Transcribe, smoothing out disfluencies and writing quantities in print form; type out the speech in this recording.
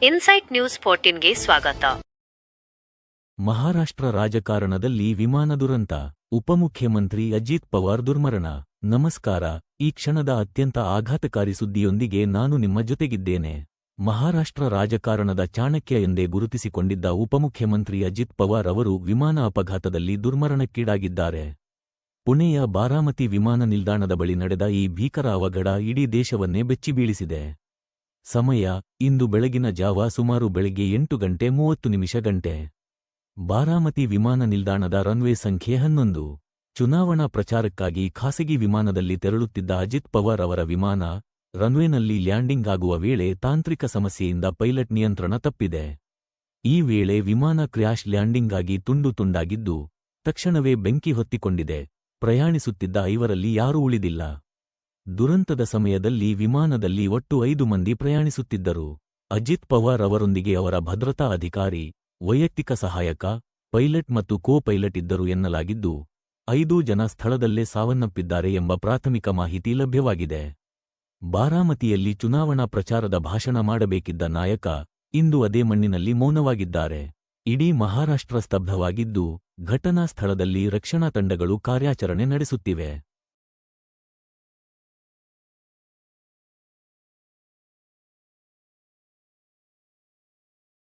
Insight news 14ಗೆ ಸ್ವಾಗತ. ಮಹಾರಾಷ್ಟ್ರ ರಾಜಕಾರಣದಲ್ಲಿ ವಿಮಾನ ದುರಂತ. ಉಪಮುಖ್ಯಮಂತ್ರಿ ಅಜಿತ್ ಪವಾರ್ ದುರ್ಮರಣ. ನಮಸ್ಕಾರ. ಈ ಕ್ಷಣದ ಅತ್ಯಂತ ಆಘಾತಕಾರಿ ಸುದ್ದಿಯೊಂದಿಗೆ ನಾನು ನಿಮ್ಮ ಜೊತೆಗಿದ್ದೇನೆ. ಮಹಾರಾಷ್ಟ್ರ ರಾಜಕಾರಣದ ಚಾಣಕ್ಯ ಎಂದೇ ಗುರುತಿಸಿಕೊಂಡಿದ್ದ ಉಪಮುಖ್ಯಮಂತ್ರಿ ಅಜಿತ್ ಪವಾರ್ ಅವರು ವಿಮಾನ ಅಪಘಾತದಲ್ಲಿ ದುರ್ಮರಣಕ್ಕೀಡಾಗಿದ್ದಾರೆ. ಪುಣೆಯ ಬಾರಾಮತಿ ವಿಮಾನ ನಿಲ್ದಾಣದ ಬಳಿ ನಡೆದ ಈ ಭೀಕರ ಅವಘಡ ಇಡೀ ದೇಶವನ್ನೇ ಬೆಚ್ಚಿಬೀಳಿಸಿದೆ. ಸಮಯ ಇಂದು ಬೆಳಗಿನ ಜಾವ ಸುಮಾರು ಬೆಳಗ್ಗೆ 8:30 ಬಾರಾಮತಿ ವಿಮಾನ ನಿಲ್ದಾಣದ ರನ್ವೇ ಸಂಖ್ಯೆ 11. ಚುನಾವಣಾ ಪ್ರಚಾರಕ್ಕಾಗಿ ಖಾಸಗಿ ವಿಮಾನದಲ್ಲಿ ತೆರಳುತ್ತಿದ್ದ ಅಜಿತ್ ಪವಾರ್ ಅವರ ವಿಮಾನ ರನ್ವೇನಲ್ಲಿ ಲ್ಯಾಂಡಿಂಗ್ ಆಗುವ ವೇಳೆ ತಾಂತ್ರಿಕ ಸಮಸ್ಯೆಯಿಂದ ಪೈಲಟ್ ನಿಯಂತ್ರಣ ತಪ್ಪಿದೆ. ಈ ವೇಳೆ ವಿಮಾನ ಕ್ರ್ಯಾಶ್ ಲ್ಯಾಂಡಿಂಗ್ ಆಗಿ ತುಂಡು ತುಂಡಾಗಿದ್ದು ತಕ್ಷಣವೇ ಬೆಂಕಿ ಹೊತ್ತಿಕೊಂಡಿದೆ. ಪ್ರಯಾಣಿಸುತ್ತಿದ್ದ 5ರಲ್ಲಿ ಯಾರೂ ಉಳಿದಿಲ್ಲ. ದುರಂತದ ಸಮಯದಲ್ಲಿ ವಿಮಾನದಲ್ಲಿ ಒಟ್ಟು 5 ಮಂದಿ ಪ್ರಯಾಣಿಸುತ್ತಿದ್ದರು. ಅಜಿತ್ ಪವಾರ್ ಅವರೊಂದಿಗೆ ಅವರ ಭದ್ರತಾ ಅಧಿಕಾರಿ, ವೈಯಕ್ತಿಕ ಸಹಾಯಕ, ಪೈಲಟ್ ಮತ್ತು ಕೋ ಪೈಲಟ್ ಇದ್ದರು ಎನ್ನಲಾಗಿದ್ದು 5 ಜನ ಸ್ಥಳದಲ್ಲೇ ಸಾವನ್ನಪ್ಪಿದ್ದಾರೆ ಎಂಬ ಪ್ರಾಥಮಿಕ ಮಾಹಿತಿ ಲಭ್ಯವಾಗಿದೆ. ಬಾರಾಮತಿಯಲ್ಲಿ ಚುನಾವಣಾ ಪ್ರಚಾರದ ಭಾಷಣ ಮಾಡಬೇಕಿದ್ದ ನಾಯಕ ಇಂದು ಅದೇ ಮಣ್ಣಿನಲ್ಲಿ ಮೌನವಾಗಿದ್ದಾರೆ. ಇಡೀ ಮಹಾರಾಷ್ಟ್ರ ಸ್ತಬ್ಧವಾಗಿದ್ದು ಘಟನಾ ಸ್ಥಳದಲ್ಲಿ ರಕ್ಷಣಾ ತಂಡಗಳು ಕಾರ್ಯಾಚರಣೆ ನಡೆಸುತ್ತಿವೆ.